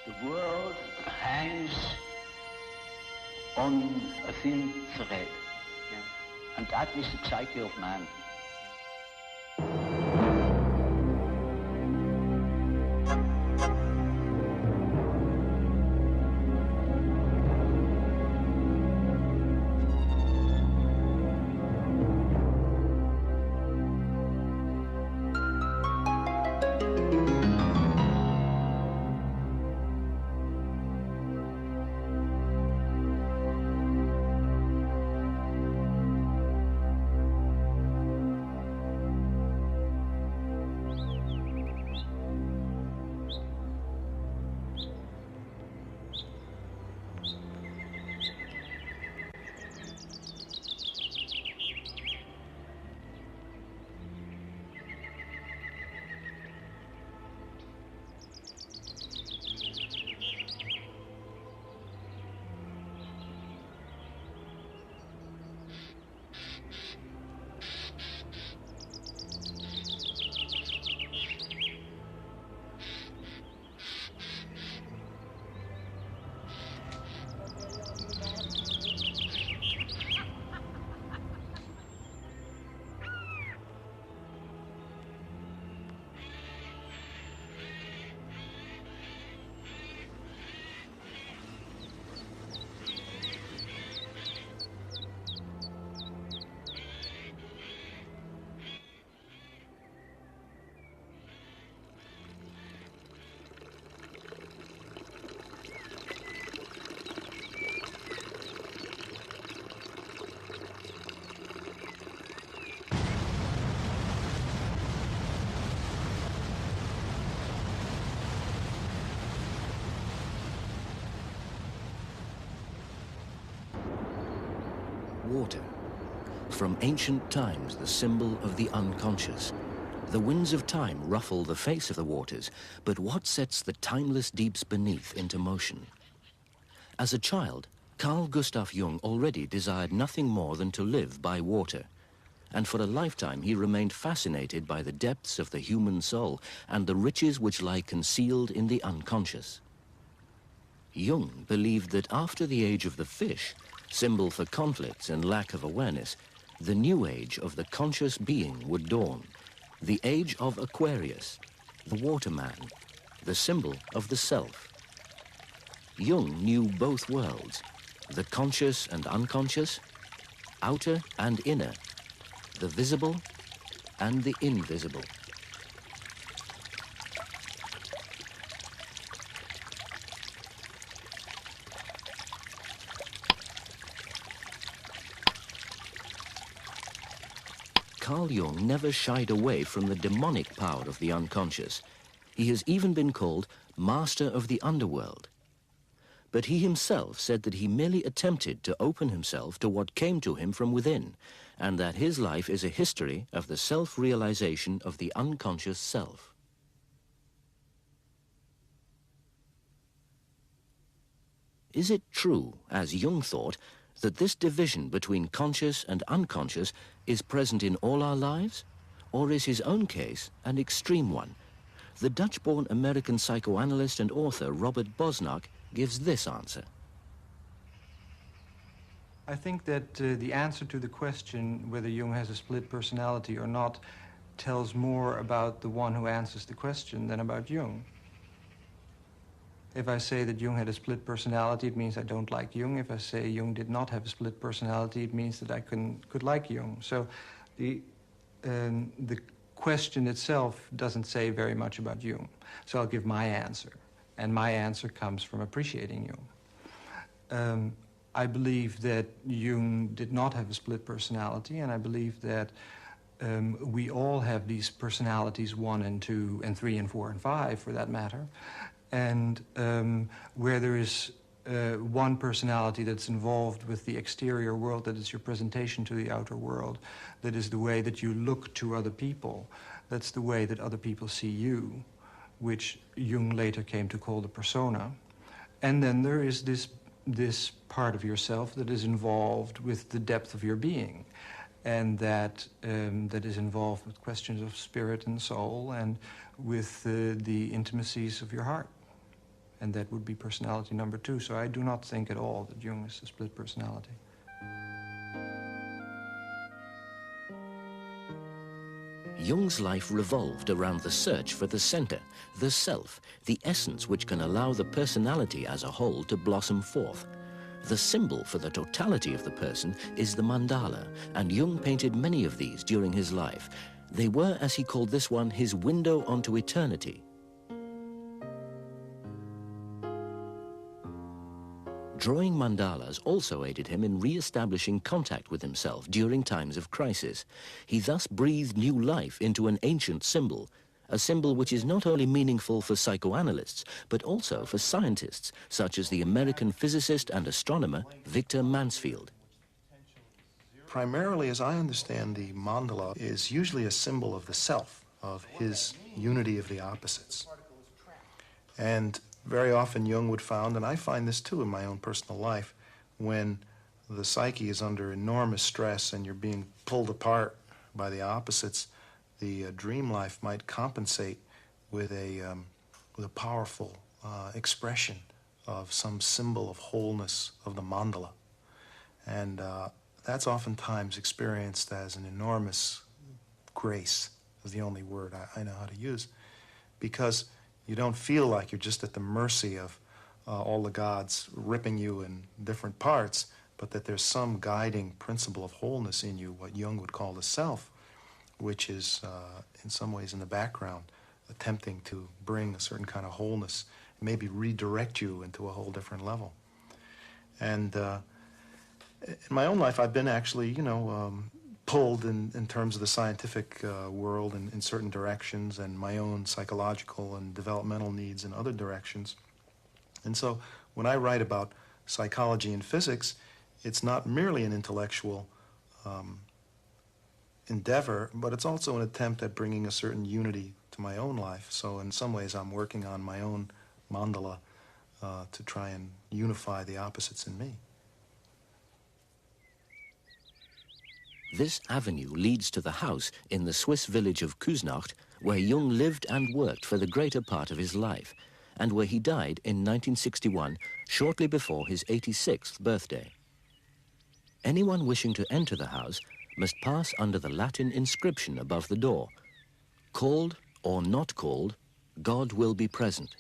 The world hangs on a thin thread, and that is the psyche of man. Water. From ancient times, the symbol of the unconscious. The winds of time ruffle the face of the waters, but what sets the timeless deeps beneath into motion? As a child, Carl Gustav Jung already desired nothing more than to live by water. And for a lifetime he remained fascinated by the depths of the human soul and the riches which lie concealed in the unconscious. Jung believed that after the age of the fish, symbol for conflicts and lack of awareness, the new age of the conscious being would dawn, the age of Aquarius, the waterman, the symbol of the self. Jung knew both worlds, the conscious and unconscious, outer and inner, the visible and the invisible. Carl Jung never shied away from the demonic power of the unconscious. He has even been called master of the underworld. But he himself said that he merely attempted to open himself to what came to him from within, and that his life is a history of the self-realization of the unconscious self. Is it true, as Jung thought, that this division between conscious and unconscious is present in all our lives? Or is his own case an extreme one? The Dutch-born American psychoanalyst and author Robert Bosnak gives this answer. I think that the answer to the question whether Jung has a split personality or not tells more about the one who answers the question than about Jung. If I say that Jung had a split personality, it means I don't like Jung. If I say Jung did not have a split personality, it means that I could like Jung. So the question itself doesn't say very much about Jung. So I'll give my answer. And my answer comes from appreciating Jung. I believe that Jung did not have a split personality, and I believe that we all have these personalities 1 and 2 and 3 and 4 and 5, for that matter. And where there is one personality that's involved with the exterior world, that is your presentation to the outer world, that is the way that you look to other people, that's the way that other people see you, which Jung later came to call the persona. And then there is this part of yourself that is involved with the depth of your being, and that is involved with questions of spirit and soul and with the intimacies of your heart. And that would be personality number 2. So I do not think at all that Jung is a split personality. Jung's life revolved around the search for the center, the self, the essence which can allow the personality as a whole to blossom forth. The symbol for the totality of the person is the mandala, and Jung painted many of these during his life. They were, as he called this one, his window onto eternity. Drawing mandalas also aided him in re-establishing contact with himself during times of crisis. He thus breathed new life into an ancient symbol, a symbol which is not only meaningful for psychoanalysts, but also for scientists, such as the American physicist and astronomer Victor Mansfield. Primarily, as I understand, the mandala is usually a symbol of the self, of his unity of the opposites. And very often Jung would find, and I find this too in my own personal life, when the psyche is under enormous stress and you're being pulled apart by the opposites, the dream life might compensate with a powerful expression of some symbol of wholeness of the mandala. And that's oftentimes experienced as an enormous grace, is the only word I know how to use, because you don't feel like you're just at the mercy of all the gods ripping you in different parts, but that there's some guiding principle of wholeness in you, what Jung would call the self, which is in some ways in the background, attempting to bring a certain kind of wholeness, maybe redirect you into a whole different level. And in my own life, I've been actually, pulled in terms of the scientific world in certain directions, and my own psychological and developmental needs in other directions. And so when I write about psychology and physics, it's not merely an intellectual endeavor, but it's also an attempt at bringing a certain unity to my own life. So in some ways I'm working on my own mandala to try and unify the opposites in me. This avenue leads to the house in the Swiss village of Küsnacht, where Jung lived and worked for the greater part of his life, and where he died in 1961, shortly before his 86th birthday. Anyone wishing to enter the house must pass under the Latin inscription above the door. Called or not called, God will be present.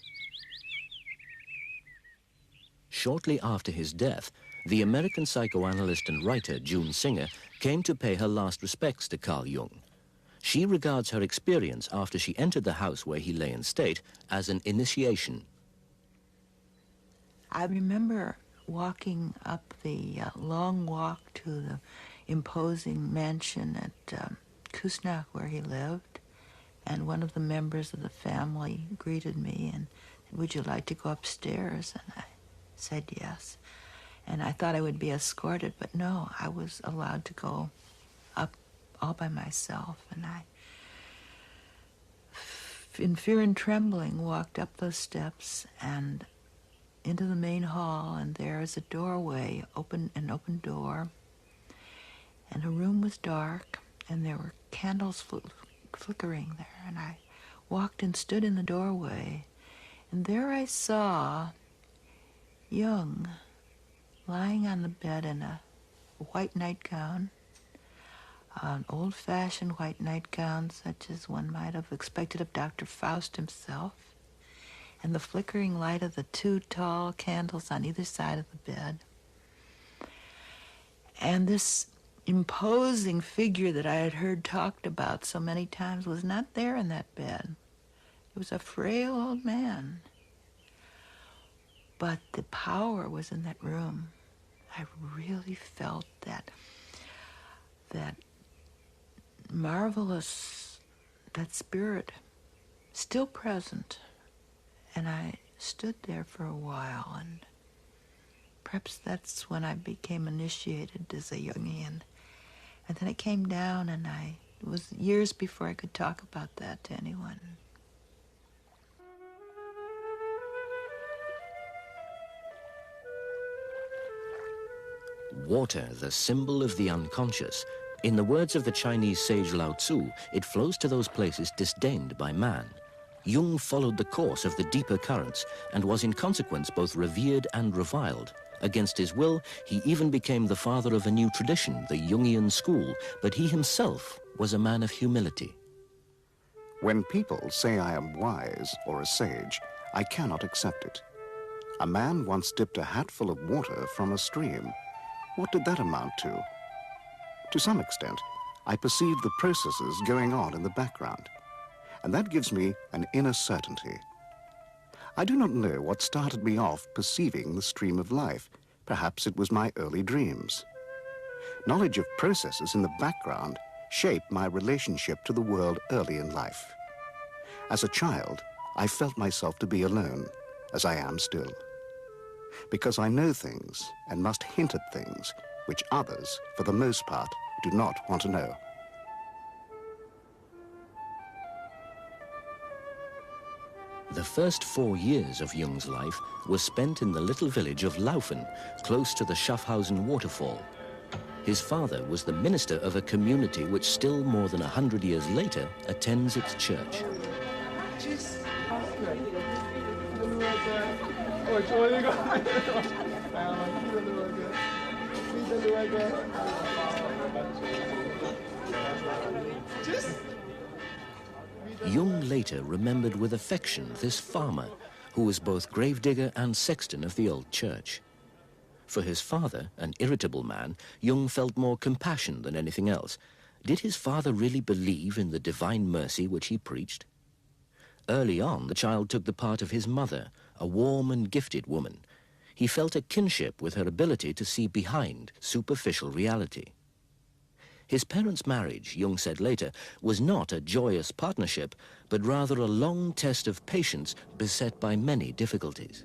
Shortly after his death, the American psychoanalyst and writer June Singer came to pay her last respects to Carl Jung. She regards her experience after she entered the house where he lay in state as an initiation. I remember walking up the long walk to the imposing mansion at Küsnacht where he lived, and one of the members of the family greeted me and said, "Would you like to go upstairs?" And I said yes. And I thought I would be escorted, but no, I was allowed to go up all by myself. And I, in fear and trembling, walked up those steps and into the main hall, and there is a doorway, an open door, and the room was dark, and there were candles flickering there, and I walked and stood in the doorway, and there I saw Jung lying on the bed in a white nightgown, an old-fashioned white nightgown such as one might have expected of Dr. Faust himself, and the flickering light of the two tall candles on either side of the bed. And this imposing figure that I had heard talked about so many times was not there in that bed. It was a frail old man. But the power was in that room. I really felt that marvelous, that spirit still present. And I stood there for a while, and perhaps that's when I became initiated as a Jungian. And then it came down, and it was years before I could talk about that to anyone. Water, the symbol of the unconscious. In the words of the Chinese sage Lao Tzu, it flows to those places disdained by man. Jung followed the course of the deeper currents and was in consequence both revered and reviled. Against his will, he even became the father of a new tradition, the Jungian school, but he himself was a man of humility. When people say I am wise or a sage, I cannot accept it. A man once dipped a hatful of water from a stream. What did that amount to? To some extent, I perceive the processes going on in the background, and that gives me an inner certainty. I do not know what started me off perceiving the stream of life. Perhaps it was my early dreams. Knowledge of processes in the background shaped my relationship to the world early in life. As a child, I felt myself to be alone, as I am still, because I know things and must hint at things which others, for the most part, do not want to know. The first 4 years of Jung's life were spent in the little village of Laufen, close to the Schaffhausen waterfall. His father was the minister of a community which still more than 100 years later attends its church. Jung later remembered with affection this farmer, who was both gravedigger and sexton of the old church. For his father, an irritable man, Jung felt more compassion than anything else. Did his father really believe in the divine mercy which he preached? Early on, the child took the part of his mother, a warm and gifted woman. He felt a kinship with her ability to see behind superficial reality. His parents' marriage, Jung said later, was not a joyous partnership, but rather a long test of patience beset by many difficulties.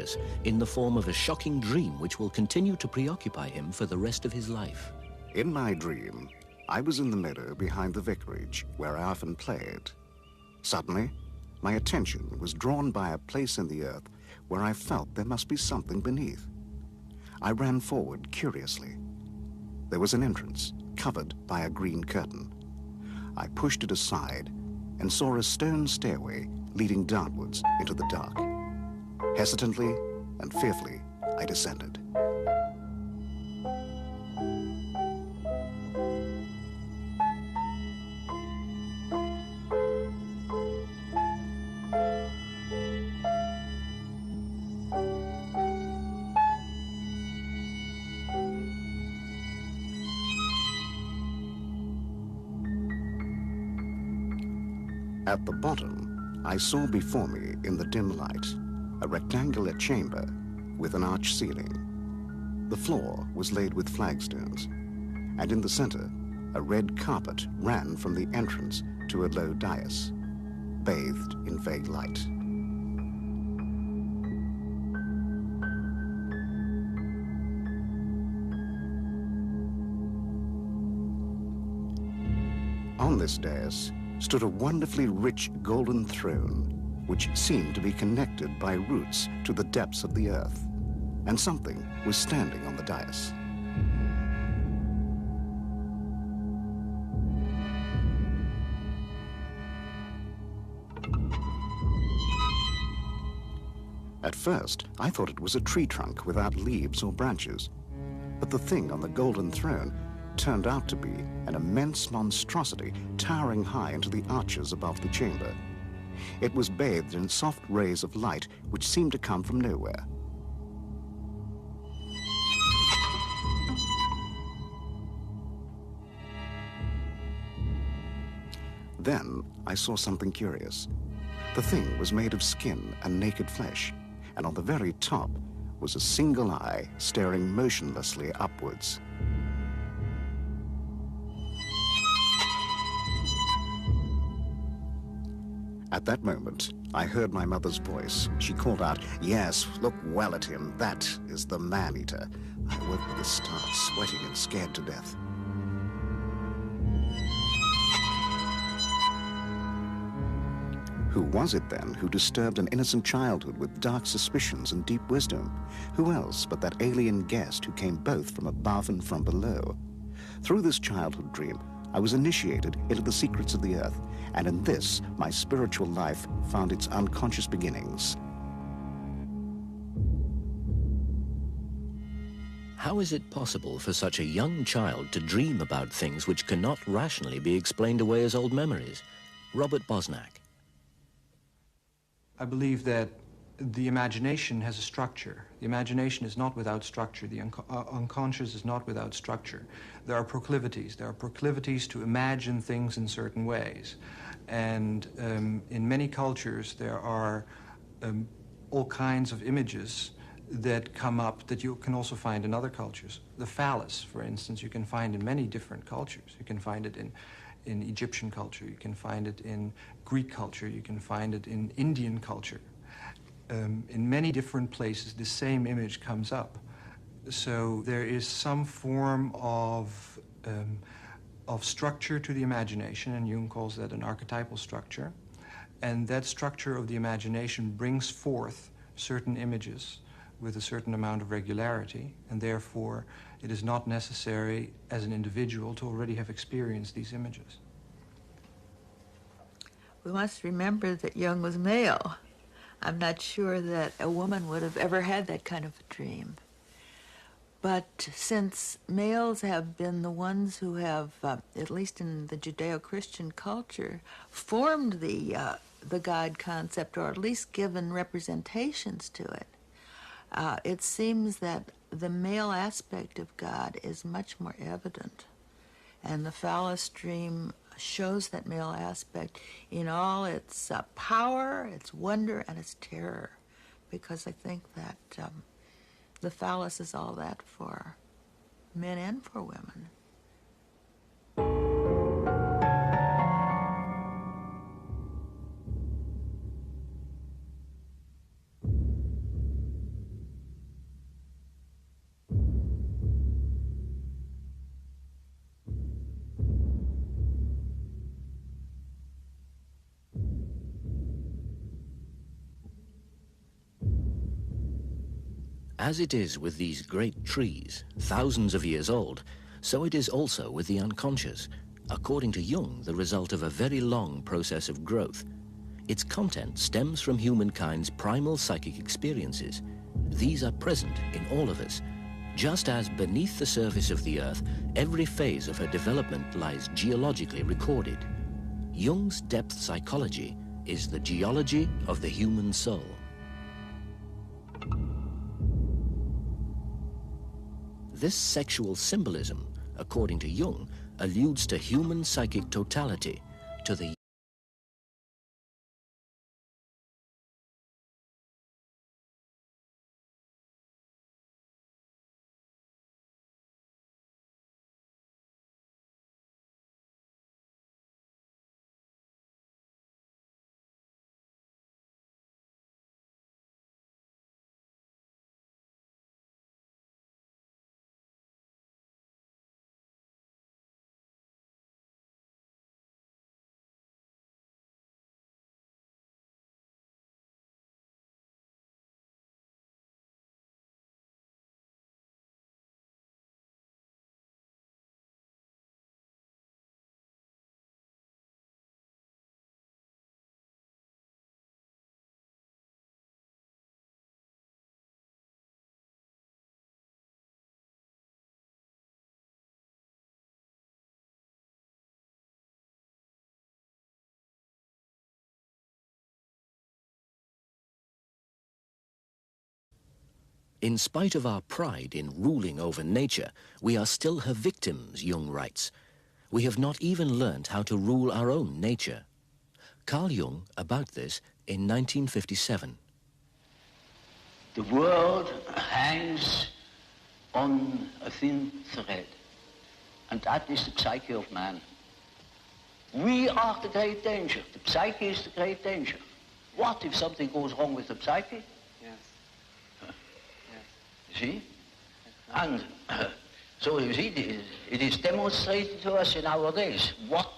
unconscious in the form of a shocking dream which will continue to preoccupy him for the rest of his life. In my dream, I was in the meadow behind the vicarage where I often played. Suddenly, my attention was drawn by a place in the earth where I felt there must be something beneath. I ran forward curiously. There was an entrance covered by a green curtain. I pushed it aside and saw a stone stairway leading downwards into the dark. Hesitantly and fearfully, I descended. At the bottom, I saw before me in the dim light a rectangular chamber with an arched ceiling. The floor was laid with flagstones, and in the center, a red carpet ran from the entrance to a low dais, bathed in vague light. On this dais stood a wonderfully rich golden throne, which seemed to be connected by roots to the depths of the earth, and something was standing on the dais. At first, I thought it was a tree trunk without leaves or branches, but the thing on the golden throne turned out to be an immense monstrosity towering high into the arches above the chamber. It was bathed in soft rays of light which seemed to come from nowhere. Then I saw something curious. The thing was made of skin and naked flesh, and on the very top was a single eye staring motionlessly upwards. At that moment, I heard my mother's voice. She called out, "Yes, look well at him. That is the man-eater." I woke with a start, sweating and scared to death. Who was it then who disturbed an innocent childhood with dark suspicions and deep wisdom? Who else but that alien guest who came both from above and from below? Through this childhood dream, I was initiated into the secrets of the earth, and in this, my spiritual life found its unconscious beginnings. How is it possible for such a young child to dream about things which cannot rationally be explained away as old memories? Robert Bosnack. I believe that the imagination has a structure. The imagination is not without structure. The unconscious is not without structure. There are proclivities. There are proclivities to imagine things in certain ways. And in many cultures, there are all kinds of images that come up that you can also find in other cultures. The phallus, for instance, you can find in many different cultures. You can find it in Egyptian culture. You can find it in Greek culture. You can find it in Indian culture. In many different places, the same image comes up. So there is some form of structure to the imagination, and Jung calls that an archetypal structure. And that structure of the imagination brings forth certain images with a certain amount of regularity, and therefore it is not necessary as an individual to already have experienced these images. We must remember that Jung was male. I'm not sure that a woman would have ever had that kind of a dream. But since males have been the ones who have, at least in the Judeo-Christian culture, formed the God concept, or at least given representations to it, it seems that the male aspect of God is much more evident. And the phallus dream shows that male aspect in all its power, its wonder, and its terror. Because I think that the phallus is all that for men and for women. As it is with these great trees, thousands of years old, so it is also with the unconscious, according to Jung, the result of a very long process of growth. Its content stems from humankind's primal psychic experiences. These are present in all of us, just as beneath the surface of the earth, every phase of her development lies geologically recorded. Jung's depth psychology is the geology of the human soul. This sexual symbolism, according to Jung, alludes to human psychic totality, to the In spite of our pride in ruling over nature, we are still her victims, Jung writes. We have not even learnt how to rule our own nature. Carl Jung about this in 1957. The world hangs on a thin thread, and that is the psyche of man. We are the great danger. The psyche is the great danger. What if something goes wrong with the psyche? See? And so you see, it is demonstrated to us in our days what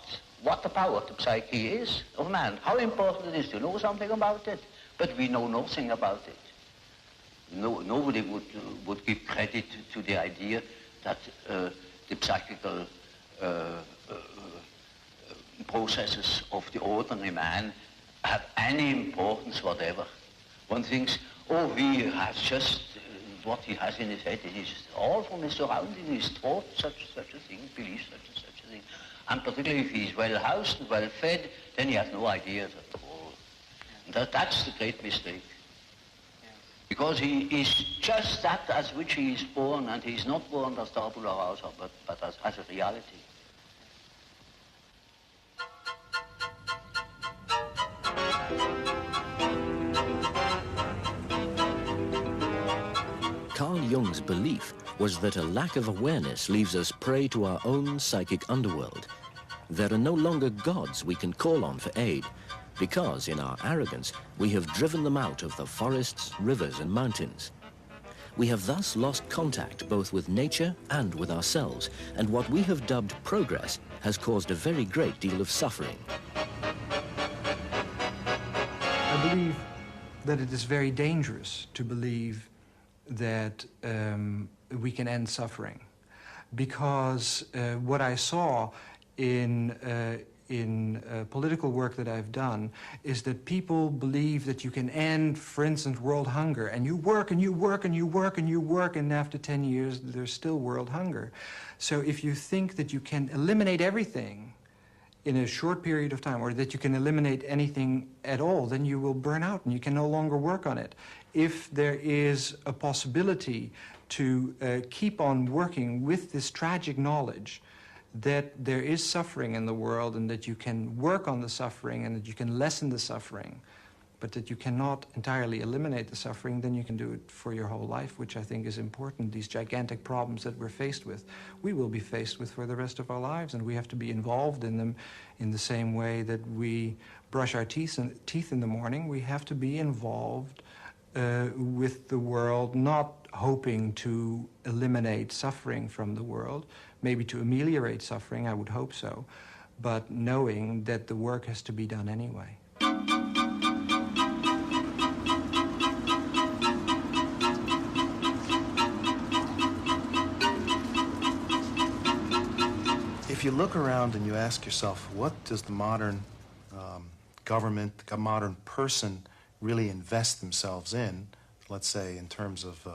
the power of the psyche is of man, how important it is to know something about it, but we know nothing about it. Nobody would give credit to the idea that the psychical processes of the ordinary man have any importance whatever. One thinks, oh, he has just what he has in his head, it is all from his surrounding, he's taught such a thing, believes such a thing. And particularly if he's well housed and well fed, then he has no ideas at all. And that's the great mistake. Because he is just that as which he is born, and he's not born as tabula rasa, but as a reality. Carl Jung's belief was that a lack of awareness leaves us prey to our own psychic underworld. There are no longer gods we can call on for aid, because in our arrogance we have driven them out of the forests, rivers and mountains. We have thus lost contact both with nature and with ourselves, and what we have dubbed progress has caused a very great deal of suffering. I believe that it is very dangerous to believe that we can end suffering, because what I saw in political work that I've done is that people believe that you can end, for instance, world hunger, and you work and you work and you work and you work, and after 10 years there's still world hunger. So if you think that you can eliminate everything in a short period of time, or that you can eliminate anything at all, then you will burn out and you can no longer work on it. If there is a possibility to keep on working with this tragic knowledge that there is suffering in the world, and that you can work on the suffering and that you can lessen the suffering, but that you cannot entirely eliminate the suffering, then you can do it for your whole life, which I think is important. These gigantic problems that we're faced with, we will be faced with for the rest of our lives, and we have to be involved in them in the same way that we brush our teeth in the morning. We have to be involved with the world, not hoping to eliminate suffering from the world, maybe to ameliorate suffering, I would hope so, but knowing that the work has to be done anyway. you look around and you ask yourself, what does the modern government, a modern person really invest themselves in, let's say in terms of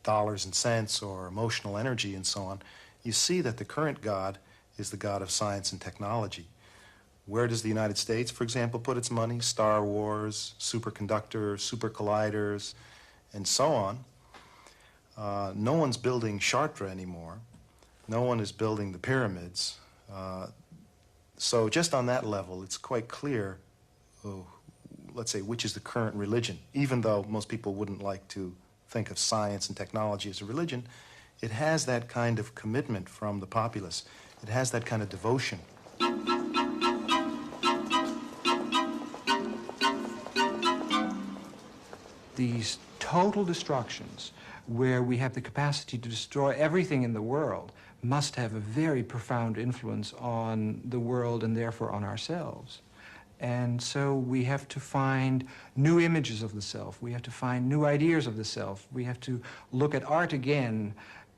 dollars and cents or emotional energy and so on, you see that the current God is the God of science and technology. Where does the United States, for example, put its money? Star Wars, superconductors, super colliders, and so on. No one's building Chartres anymore. No one is building the pyramids. So just on that level, it's quite clear, let's say, which is the current religion. Even though most people wouldn't like to think of science and technology as a religion, it has that kind of commitment from the populace. It has that kind of devotion. These total destructions, where we have the capacity to destroy everything in the world, must have a very profound influence on the world and therefore on ourselves. And so we have to find new images of the self. We have to find new ideas of the self. We have to look at art again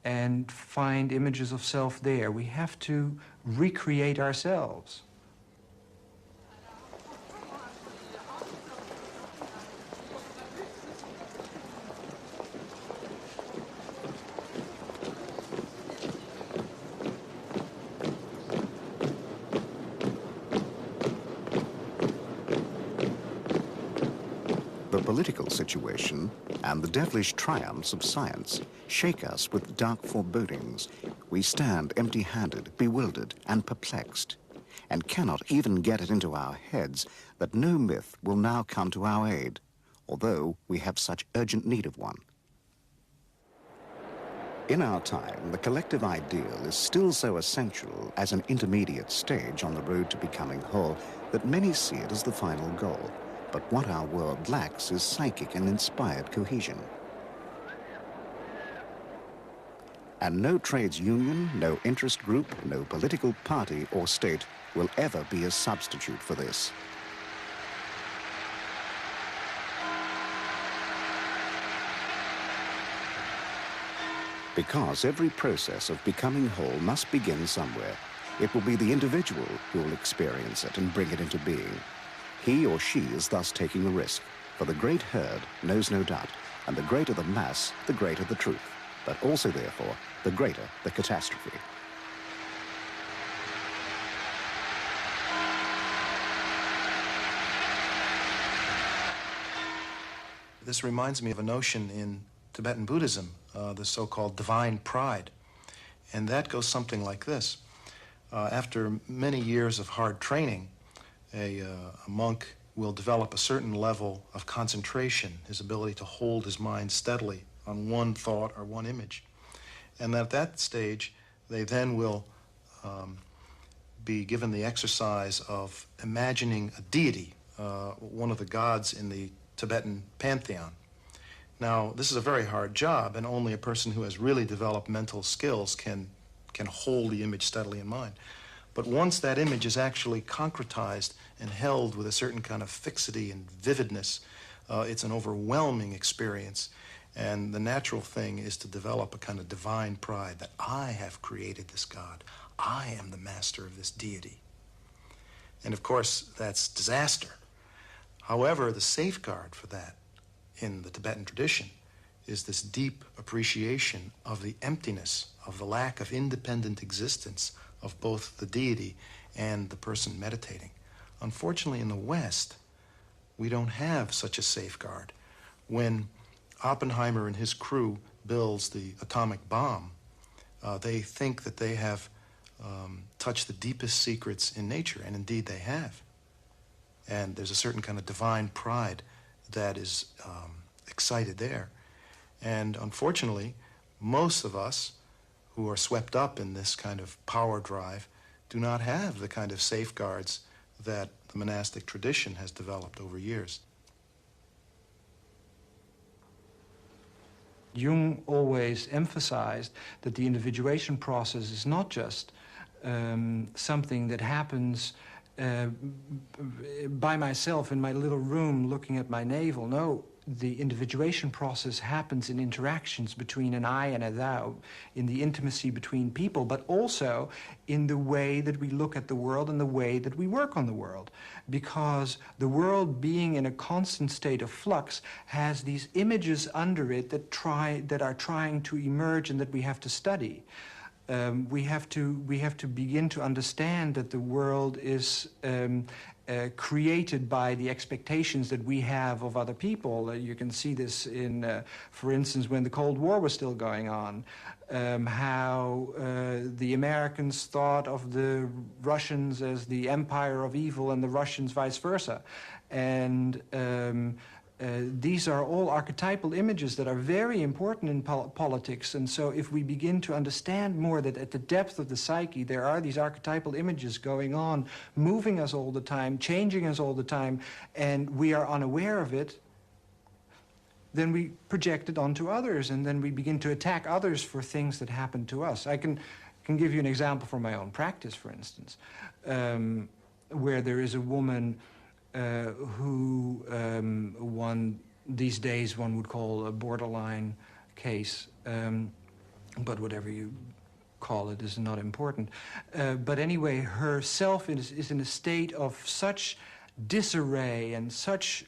and find images of self there. We have to recreate ourselves. The political situation and the devilish triumphs of science shake us with dark forebodings. We stand empty-handed, bewildered, and perplexed, and cannot even get it into our heads that no myth will now come to our aid, although we have such urgent need of one. In our time, the collective ideal is still so essential as an intermediate stage on the road to becoming whole that many see it as the final goal. But what our world lacks is psychic and inspired cohesion. And no trades union, no interest group, no political party or state will ever be a substitute for this. Because every process of becoming whole must begin somewhere, it will be the individual who will experience it and bring it into being. He or she is thus taking a risk, for the great herd knows no doubt, and the greater the mass, the greater the truth, but also, therefore, the greater the catastrophe. This reminds me of a notion in Tibetan Buddhism, the so-called divine pride. And that goes something like this. After many years of hard training, a monk will develop a certain level of concentration, his ability to hold his mind steadily on one thought or one image. And at that stage, they then will be given the exercise of imagining a deity, one of the gods in the Tibetan pantheon. Now, this is a very hard job, and only a person who has really developed mental skills can hold the image steadily in mind. But once that image is actually concretized and held with a certain kind of fixity and vividness, it's an overwhelming experience. And the natural thing is to develop a kind of divine pride that I have created this God. I am the master of this deity. And of course, that's disaster. However, the safeguard for that in the Tibetan tradition is this deep appreciation of the emptiness, of the lack of independent existence of both the deity and the person meditating. Unfortunately, in the West, we don't have such a safeguard. When Oppenheimer and his crew builds the atomic bomb, they think that they have touched the deepest secrets in nature, and indeed they have. And there's a certain kind of divine pride that is excited there. And unfortunately, most of us who are swept up in this kind of power drive do not have the kind of safeguards that the monastic tradition has developed over years. Jung always emphasized that the individuation process is not just something that happens by myself in my little room looking at my navel. No, the individuation process happens in interactions between an I and a thou, in the intimacy between people, but also in the way that we look at the world and the way that we work on the world. Because the world, being in a constant state of flux, has these images under it that are trying to emerge and that we have to study. We have to begin to understand that the world is created by the expectations that we have of other people. You can see this in, for instance, when the Cold War was still going on, how the Americans thought of the Russians as the empire of evil and the Russians vice versa. And these are all archetypal images that are very important in politics. And so if we begin to understand more that at the depth of the psyche there are these archetypal images going on, moving us all the time, changing us all the time, and we are unaware of it, then we project it onto others, and then we begin to attack others for things that happen to us. I can give you an example from my own practice, for instance, where there is a woman who these days one would call a borderline case, but whatever you call it is not important. But anyway, her self is in a state of such disarray and such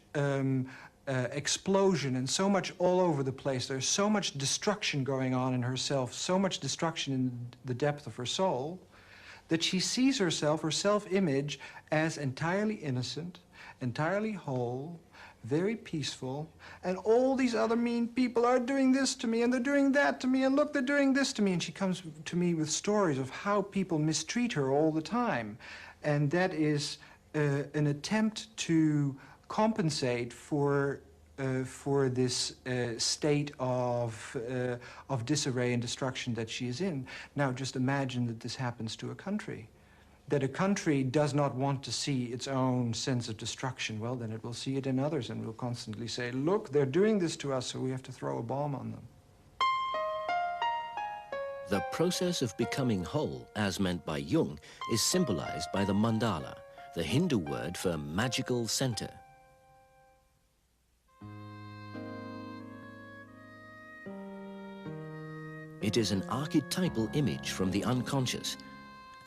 explosion and so much all over the place. There's so much destruction going on in herself, so much destruction in the depth of her soul, that she sees herself, her self-image, as entirely innocent, entirely whole, very peaceful, and all these other mean people are doing this to me, and they're doing that to me, and look, they're doing this to me. And she comes to me with stories of how people mistreat her all the time. And that is an attempt to compensate for this state of disarray and destruction that she is in. Now, just imagine that this happens to a country. That a country does not want to see its own sense of destruction. Well, then it will see it in others and will constantly say, look, they're doing this to us, so we have to throw a bomb on them. The process of becoming whole, as meant by Jung, is symbolized by the mandala, the Hindu word for magical center. It is an archetypal image from the unconscious,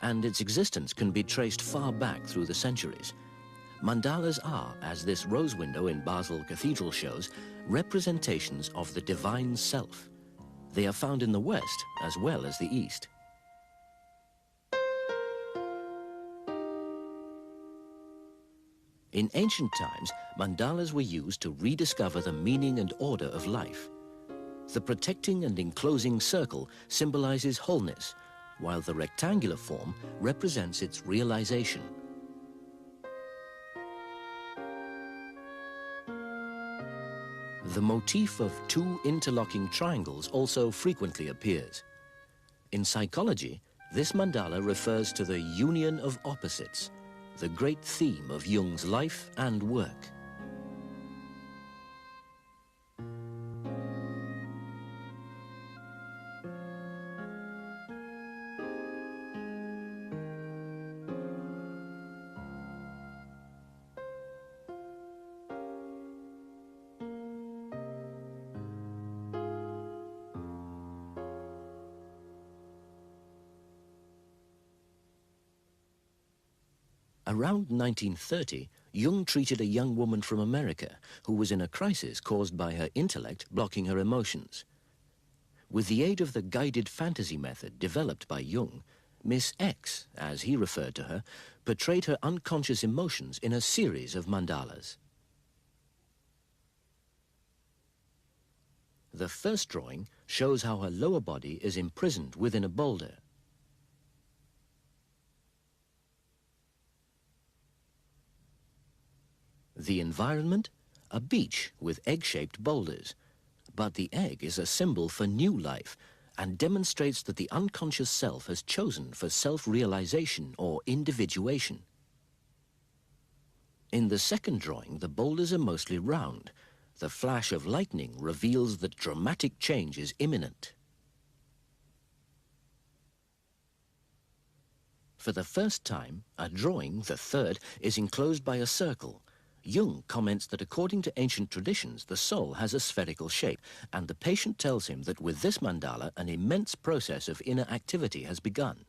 and its existence can be traced far back through the centuries. Mandalas are, as this rose window in Basel Cathedral shows, representations of the divine self. They are found in the West as well as the East. In ancient times, mandalas were used to rediscover the meaning and order of life. The protecting and enclosing circle symbolizes wholeness, while the rectangular form represents its realization. The motif of two interlocking triangles also frequently appears. In psychology, this mandala refers to the union of opposites, the great theme of Jung's life and work. Around 1930, Jung treated a young woman from America who was in a crisis caused by her intellect blocking her emotions. With the aid of the guided fantasy method developed by Jung, Miss X, as he referred to her, portrayed her unconscious emotions in a series of mandalas. The first drawing shows how her lower body is imprisoned within a boulder. The environment? A beach with egg-shaped boulders. But the egg is a symbol for new life and demonstrates that the unconscious self has chosen for self-realization or individuation. In the second drawing, the boulders are mostly round. The flash of lightning reveals that dramatic change is imminent. For the first time, a drawing, the third, is enclosed by a circle, Jung comments that according to ancient traditions, the soul has a spherical shape, and the patient tells him that with this mandala, an immense process of inner activity has begun.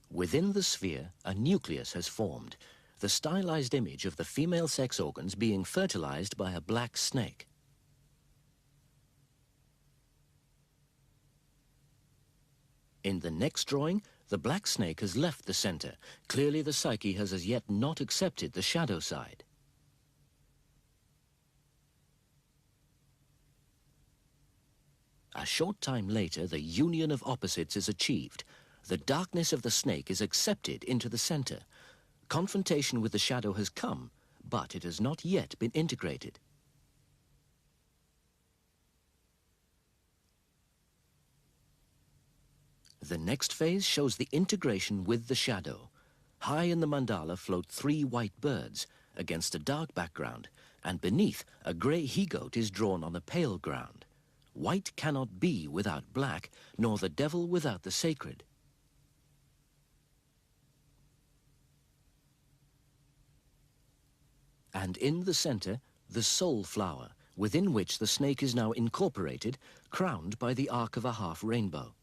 Within the sphere, a nucleus has formed, the stylized image of the female sex organs being fertilized by a black snake. In the next drawing, the black snake has left the center. Clearly, the psyche has as yet not accepted the shadow side. A short time later, the union of opposites is achieved. The darkness of the snake is accepted into the center. Confrontation with the shadow has come, but it has not yet been integrated. The next phase shows the integration with the shadow. High in the mandala float 3 white birds against a dark background, and beneath, a grey he-goat is drawn on a pale ground. White cannot be without black, nor the devil without the sacred. And in the center, the soul flower, within which the snake is now incorporated, crowned by the arc of a half rainbow.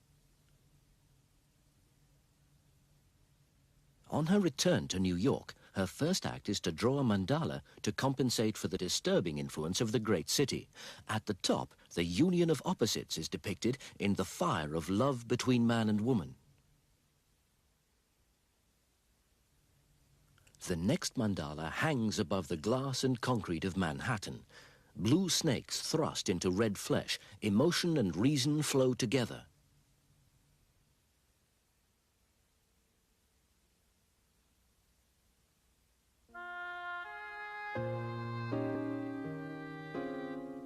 On her return to New York, her first act is to draw a mandala to compensate for the disturbing influence of the great city. At the top, the union of opposites is depicted in the fire of love between man and woman. The next mandala hangs above the glass and concrete of Manhattan. Blue snakes thrust into red flesh. Emotion and reason flow together.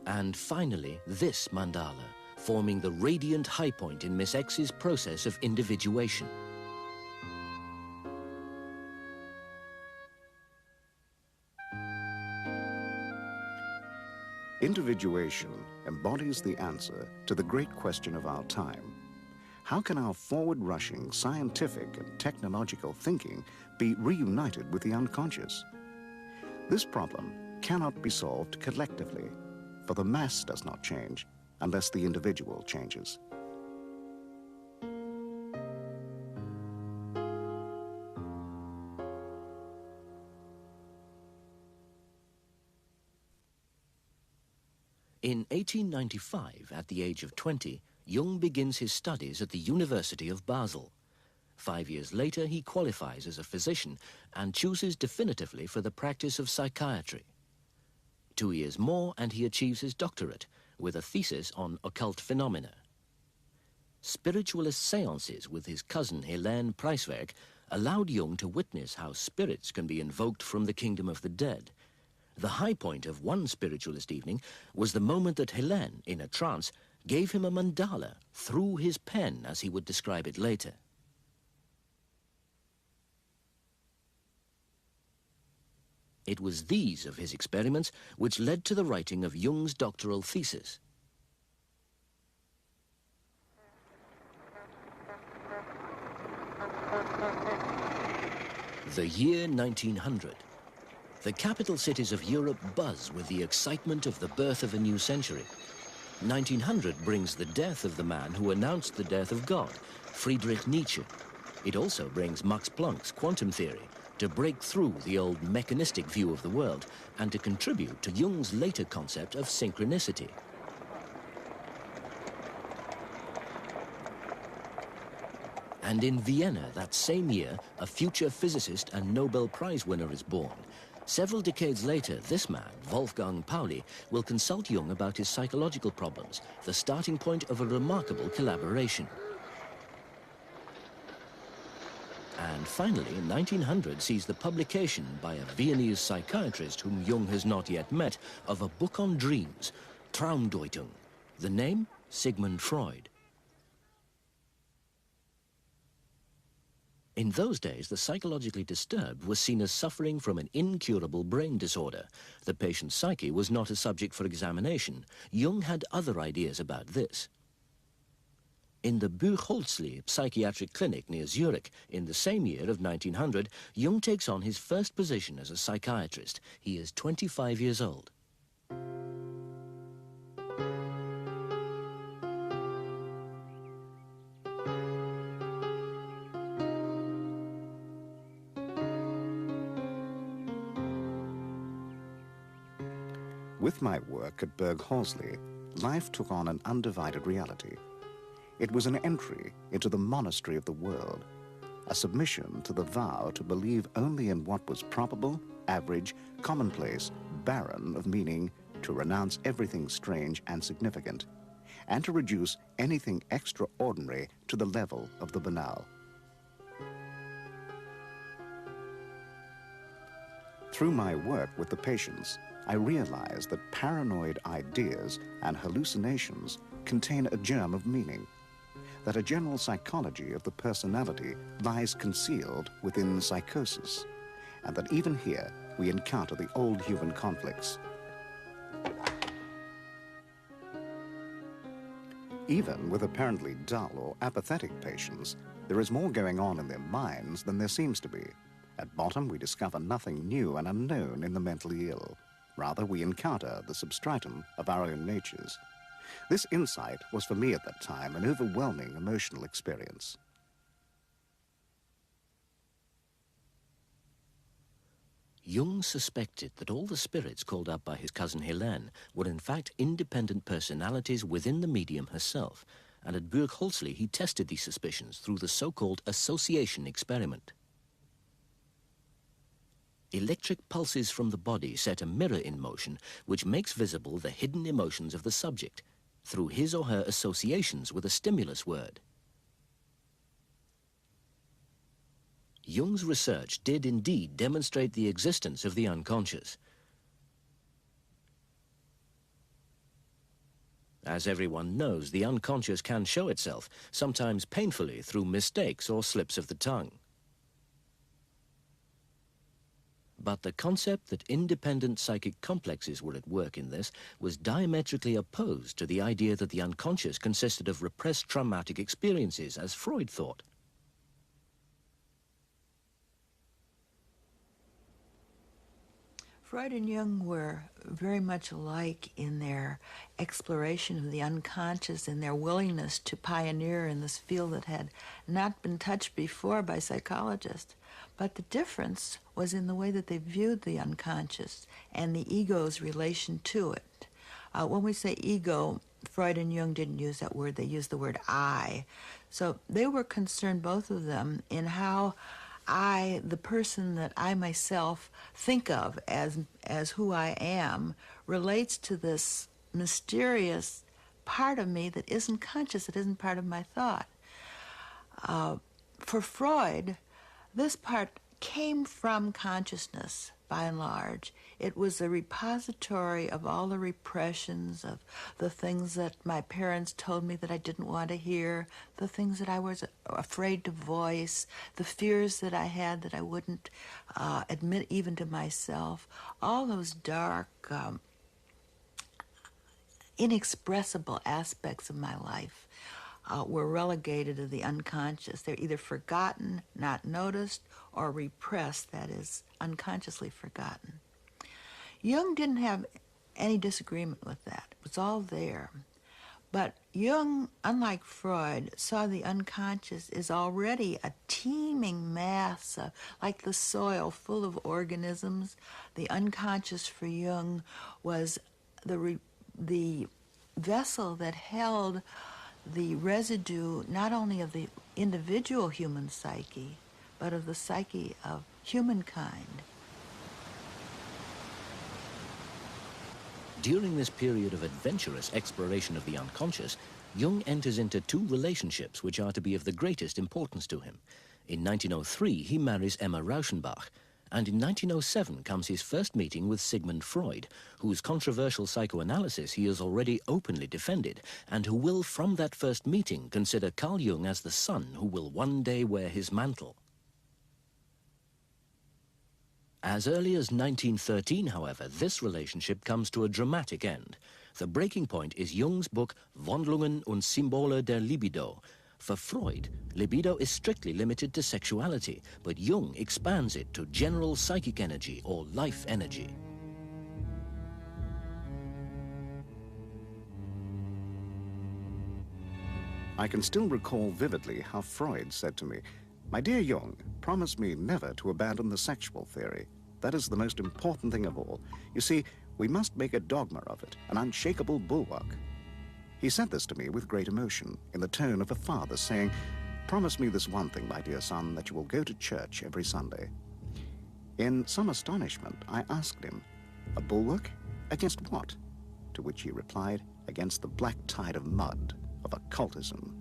And finally, this mandala, forming the radiant high point in Miss X's process of individuation. Individuation embodies the answer to the great question of our time. How can our forward-rushing scientific and technological thinking be reunited with the unconscious? This problem cannot be solved collectively, for the mass does not change unless the individual changes. In 1895, at the age of 20, Jung begins his studies at the University of Basel. 5 years later, he qualifies as a physician and chooses definitively for the practice of psychiatry. 2 years more and he achieves his doctorate with a thesis on occult phenomena. Spiritualist seances with his cousin Helene Preiswerk allowed Jung to witness how spirits can be invoked from the kingdom of the dead. The high point of one spiritualist evening was the moment that Helene, in a trance, gave him a mandala through his pen, as he would describe it later. It was these of his experiments which led to the writing of Jung's doctoral thesis. The year 1900. The capital cities of Europe buzz with the excitement of the birth of a new century. 1900 brings the death of the man who announced the death of God, Friedrich Nietzsche. It also brings Max Planck's quantum theory to break through the old mechanistic view of the world and to contribute to Jung's later concept of synchronicity. And in Vienna that same year, a future physicist and Nobel Prize winner is born. Several decades later, this man, Wolfgang Pauli, will consult Jung about his psychological problems, the starting point of a remarkable collaboration. And finally, 1900 sees the publication by a Viennese psychiatrist whom Jung has not yet met of a book on dreams, Traumdeutung. The name, Sigmund Freud. In those days, the psychologically disturbed was seen as suffering from an incurable brain disorder. The patient's psyche was not a subject for examination. Jung had other ideas about this. In the Buchholzli psychiatric clinic near Zurich, in the same year of 1900, Jung takes on his first position as a psychiatrist. He is 25 years old. With my work at Berg-Horsley, life took on an undivided reality. It was an entry into the monastery of the world, a submission to the vow to believe only in what was probable, average, commonplace, barren of meaning, to renounce everything strange and significant, and to reduce anything extraordinary to the level of the banal. Through my work with the patients, I realized that paranoid ideas and hallucinations contain a germ of meaning, that a general psychology of the personality lies concealed within psychosis, and that even here we encounter the old human conflicts. Even with apparently dull or apathetic patients, there is more going on in their minds than there seems to be. At bottom, we discover nothing new and unknown in the mentally ill. Rather, we encounter the substratum of our own natures. This insight was for me at that time an overwhelming emotional experience. Jung suspected that all the spirits called up by his cousin Helene were in fact independent personalities within the medium herself, and at Buchholzli he tested these suspicions through the so-called association experiment. Electric pulses from the body set a mirror in motion which makes visible the hidden emotions of the subject through his or her associations with a stimulus word. Jung's research did indeed demonstrate the existence of the unconscious. As everyone knows, the unconscious can show itself, sometimes painfully through mistakes or slips of the tongue. But the concept that independent psychic complexes were at work in this was diametrically opposed to the idea that the unconscious consisted of repressed traumatic experiences, as Freud thought. Freud and Jung were very much alike in their exploration of the unconscious and their willingness to pioneer in this field that had not been touched before by psychologists. But the difference was in the way that they viewed the unconscious and the ego's relation to it. When we say ego, Freud and Jung didn't use that word, they used the word I. So they were concerned, both of them, in how I, the person that I myself think of as who I am, relates to this mysterious part of me that isn't conscious, that isn't part of my thought. For Freud, this part came from consciousness, by and large. It was a repository of all the repressions, of the things that my parents told me that I didn't want to hear, the things that I was afraid to voice, the fears that I had that I wouldn't admit even to myself. All those dark, inexpressible aspects of my life were relegated to the unconscious. They're either forgotten, not noticed, or repressed, that is, unconsciously forgotten. Jung didn't have any disagreement with that. It was all there. But Jung, unlike Freud, saw the unconscious as already a teeming mass, like the soil, full of organisms. The unconscious for Jung was the vessel that held the residue not only of the individual human psyche, but of the psyche of humankind. During this period of adventurous exploration of the unconscious, Jung enters into two relationships which are to be of the greatest importance to him. In 1903, he marries Emma Rauschenbach, and in 1907 comes his first meeting with Sigmund Freud, whose controversial psychoanalysis he has already openly defended, and who will, from that first meeting, consider Carl Jung as the son who will one day wear his mantle. As early as 1913, however, this relationship comes to a dramatic end. The breaking point is Jung's book Wandlungen und Symbole der Libido. For Freud, libido is strictly limited to sexuality, but Jung expands it to general psychic energy or life energy. I can still recall vividly how Freud said to me, "My dear Jung, promise me never to abandon the sexual theory. That is the most important thing of all. You see, we must make a dogma of it, an unshakable bulwark." He said this to me with great emotion, in the tone of a father saying, "Promise me this one thing, my dear son, that you will go to church every Sunday." In some astonishment, I asked him, "A bulwark? Against what?" To which he replied, "Against the black tide of mud of occultism."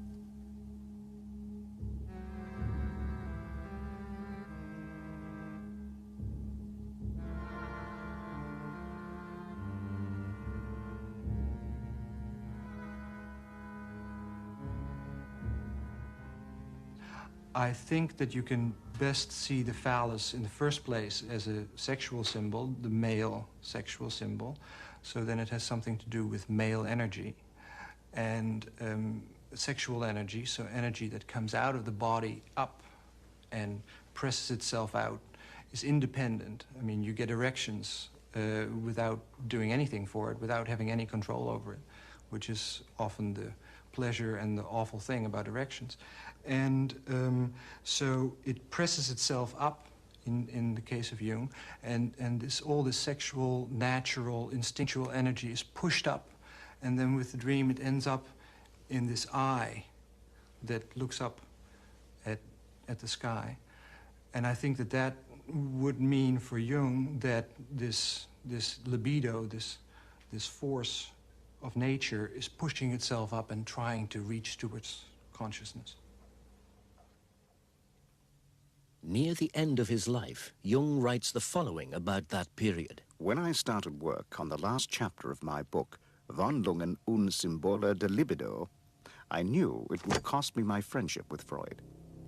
I think that you can best see the phallus in the first place as a sexual symbol, the male sexual symbol. So then it has something to do with male energy. And sexual energy, so energy that comes out of the body up and presses itself out, is independent. I mean, you get erections without doing anything for it, without having any control over it, which is often the pleasure and the awful thing about erections. And so it presses itself up in the case of Jung, and all this sexual, natural, instinctual energy is pushed up. And then with the dream, it ends up in this eye that looks up at the sky. And I think that that would mean for Jung that this libido, this force of nature is pushing itself up and trying to reach towards consciousness. Near the end of his life, Jung writes the following about that period. When I started work on the last chapter of my book, Wandlungen und Symbole der Libido, I knew it would cost me my friendship with Freud.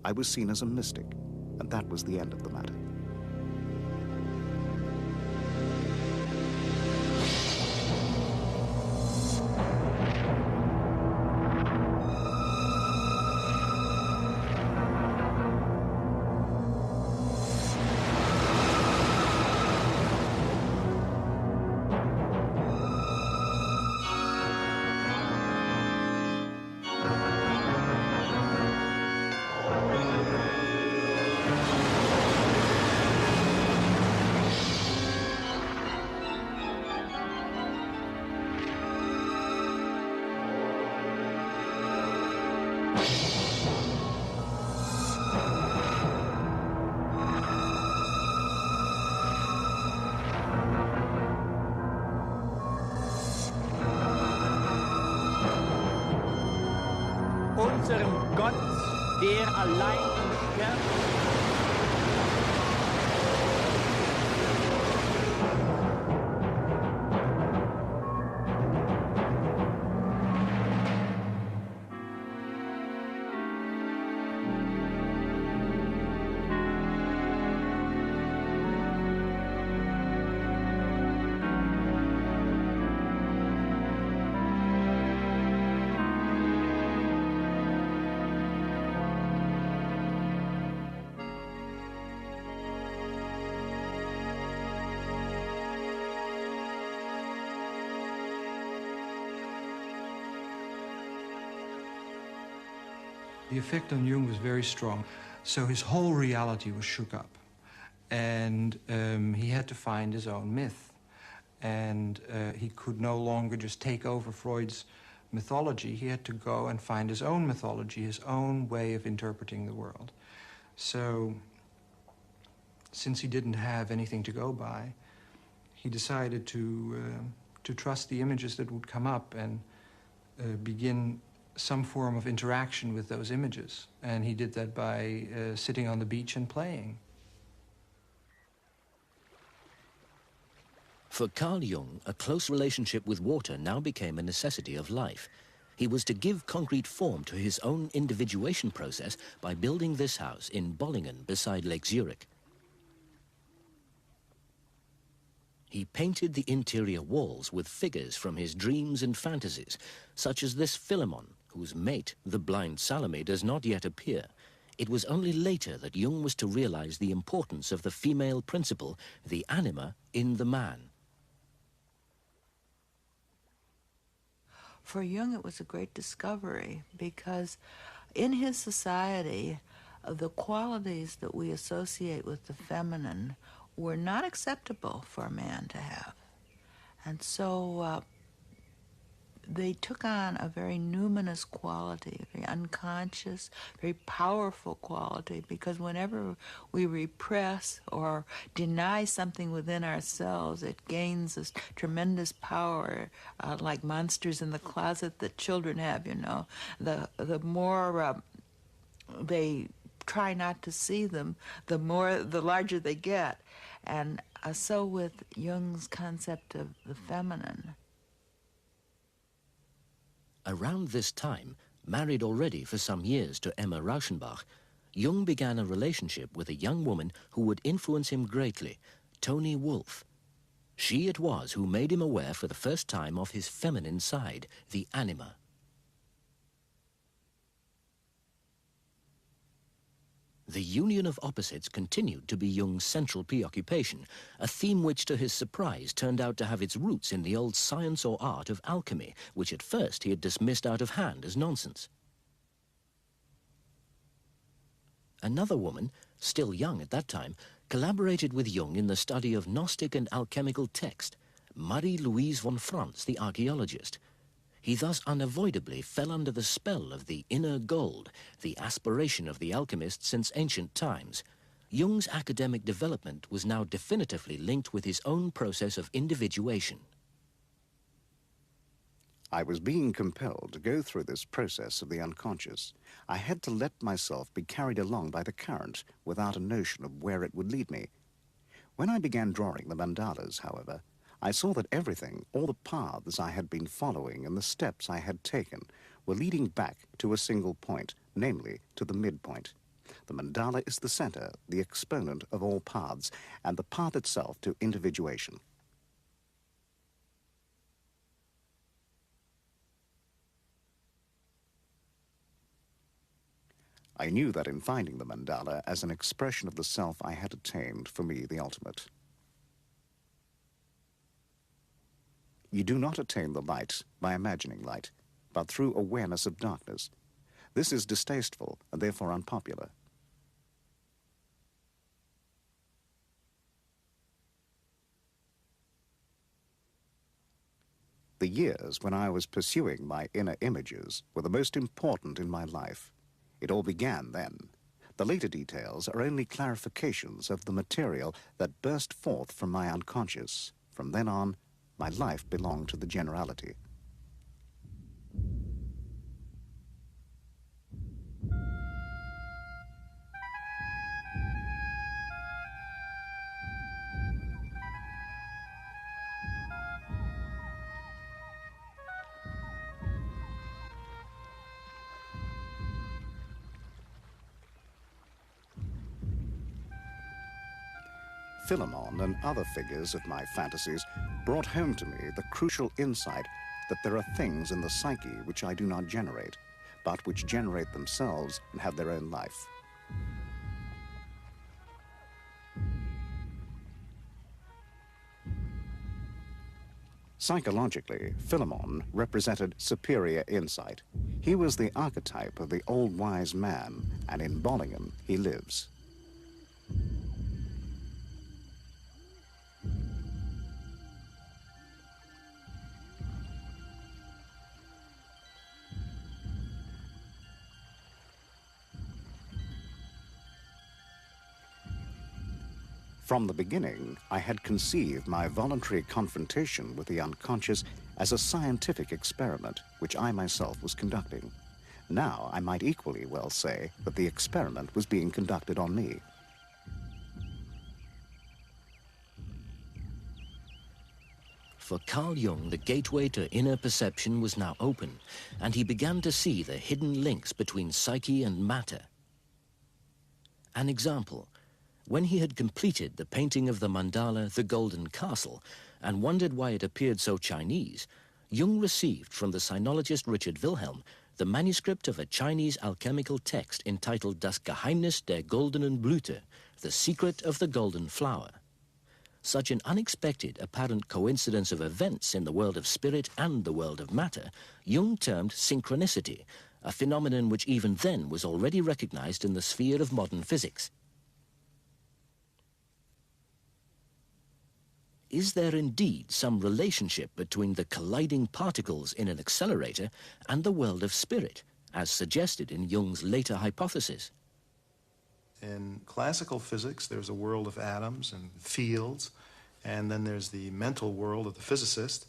I was seen as a mystic, and that was the end of the matter. Unserem Gott, der allein schärft. The effect on Jung was very strong, so his whole reality was shook up. And he had to find his own myth. And he could no longer just take over Freud's mythology. He had to go and find his own mythology, his own way of interpreting the world. So, since he didn't have anything to go by, he decided to trust the images that would come up and begin some form of interaction with those images. And he did that by sitting on the beach and playing. For Carl Jung, a close relationship with water now became a necessity of life. He was to give concrete form to his own individuation process by building this house in Bollingen beside Lake Zurich. He he painted the interior walls with figures from his dreams and fantasies, such as this Philemon, whose mate, the blind Salome, does not yet appear. It was only later that Jung was to realize the importance of the female principle, the anima, in the man. For Jung, it was a great discovery because in his society, the qualities that we associate with the feminine were not acceptable for a man to have. And so they took on a very numinous quality, very unconscious, very powerful quality, because whenever we repress or deny something within ourselves, it gains this tremendous power, like monsters in the closet that children have, you know. The more they try not to see them, the larger they get. And so with Jung's concept of the feminine. Around this time, married already for some years to Emma Rauschenbach, Jung began a relationship with a young woman who would influence him greatly, Toni Wolff. She it was who made him aware for the first time of his feminine side, the anima. The union of opposites continued to be Jung's central preoccupation, a theme which, to his surprise, turned out to have its roots in the old science or art of alchemy, which at first he had dismissed out of hand as nonsense. Another woman, still young at that time, collaborated with Jung in the study of Gnostic and alchemical text, Marie-Louise von Franz, the archaeologist. He thus unavoidably fell under the spell of the inner gold, the aspiration of the alchemists since ancient times. Jung's academic development was now definitively linked with his own process of individuation. I was being compelled to go through this process of the unconscious. I had to let myself be carried along by the current without a notion of where it would lead me. When I began drawing the mandalas, however, I saw that everything, all the paths I had been following and the steps I had taken, were leading back to a single point, namely to the midpoint. The mandala is the center, the exponent of all paths, and the path itself to individuation. I knew that in finding the mandala as an expression of the self I had attained, for me, the ultimate. You do not attain the light by imagining light, but through awareness of darkness. This is distasteful and therefore unpopular. The years when I was pursuing my inner images were the most important in my life. It all began then. The later details are only clarifications of the material that burst forth from my unconscious. From then on, my life belonged to the generality. Philemon and other figures of my fantasies brought home to me the crucial insight that there are things in the psyche which I do not generate, but which generate themselves and have their own life. Psychologically, Philemon represented superior insight. He was the archetype of the old wise man, and in Bollingham he lives. From the beginning, I had conceived my voluntary confrontation with the unconscious as a scientific experiment which I myself was conducting. Now, I might equally well say that the experiment was being conducted on me. For Carl Jung, the gateway to inner perception was now open, and he began to see the hidden links between psyche and matter. An example. When he had completed the painting of the mandala The Golden Castle and wondered why it appeared so Chinese, Jung received from the sinologist Richard Wilhelm the manuscript of a Chinese alchemical text entitled Das Geheimnis der goldenen Blüte, The Secret of the Golden Flower. Such an unexpected apparent coincidence of events in the world of spirit and the world of matter, Jung termed synchronicity, a phenomenon which even then was already recognized in the sphere of modern physics. Is there indeed some relationship between the colliding particles in an accelerator and the world of spirit, as suggested in Jung's later hypothesis? In classical physics, there's a world of atoms and fields, and then there's the mental world of the physicist.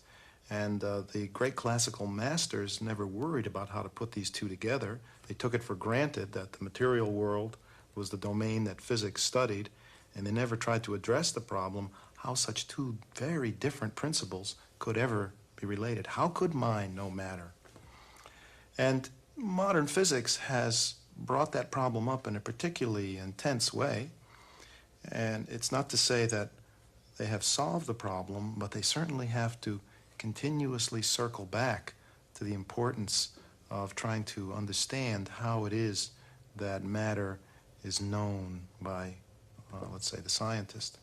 And the great classical masters never worried about how to put these two together. They took it for granted that the material world was the domain that physics studied, and they never tried to address the problem how such two very different principles could ever be related. How could mind know matter? And modern physics has brought that problem up in a particularly intense way. And it's not to say that they have solved the problem, but they certainly have to continuously circle back to the importance of trying to understand how it is that matter is known by, let's say, the scientist.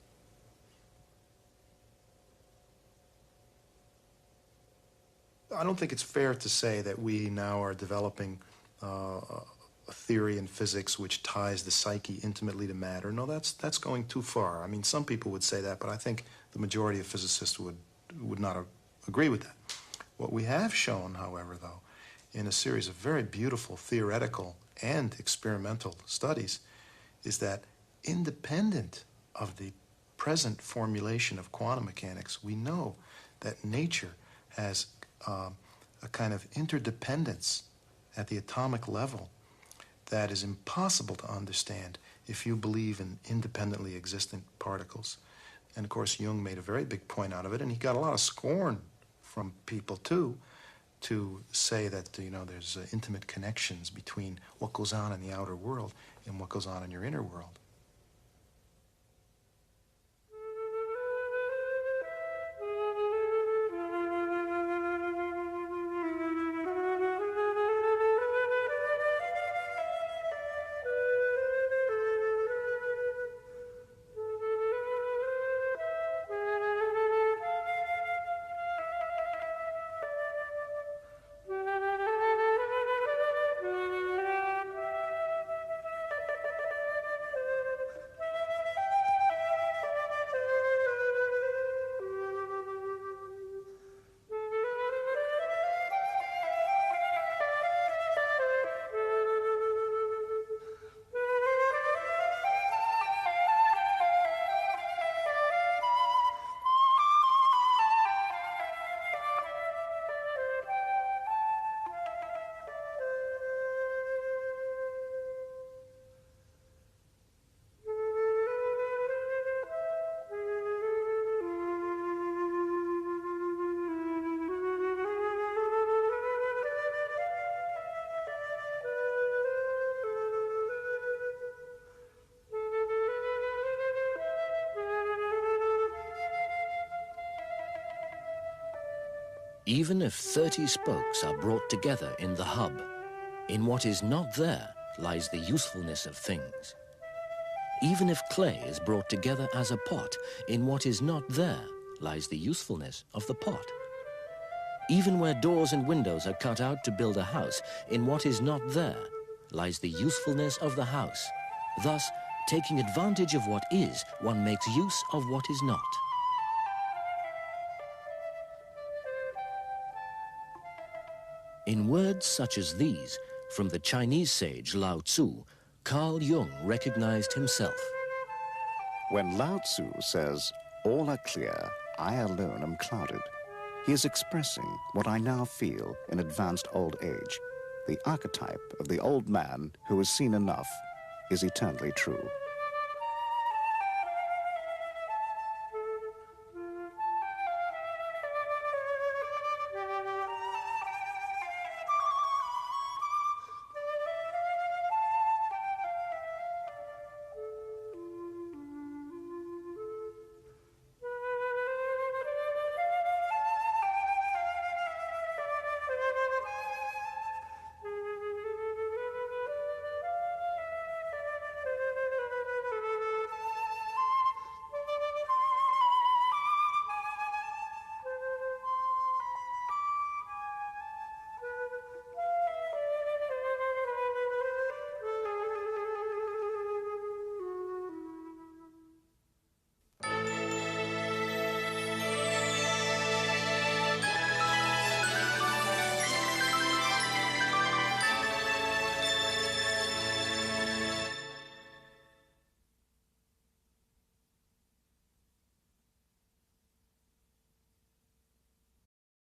I don't think it's fair to say that we now are developing a theory in physics which ties the psyche intimately to matter. No, that's going too far. I mean, some people would say that, but I think the majority of physicists would not agree with that. What we have shown, however, though, in a series of very beautiful theoretical and experimental studies, is that independent of the present formulation of quantum mechanics, we know that nature has a kind of interdependence at the atomic level that is impossible to understand if you believe in independently existent particles. And of course, Jung made a very big point out of it, and he got a lot of scorn from people too, to say that, you know, there's intimate connections between what goes on in the outer world and what goes on in your inner world. Even if 30 spokes are brought together in the hub, in what is not there lies the usefulness of things. Even if clay is brought together as a pot, in what is not there lies the usefulness of the pot. Even where doors and windows are cut out to build a house, in what is not there lies the usefulness of the house. Thus, taking advantage of what is, one makes use of what is not. In words such as these, from the Chinese sage Lao Tzu, Carl Jung recognized himself. When Lao Tzu says, "All are clear, I alone am clouded," he is expressing what I now feel in advanced old age. The archetype of the old man who has seen enough is eternally true.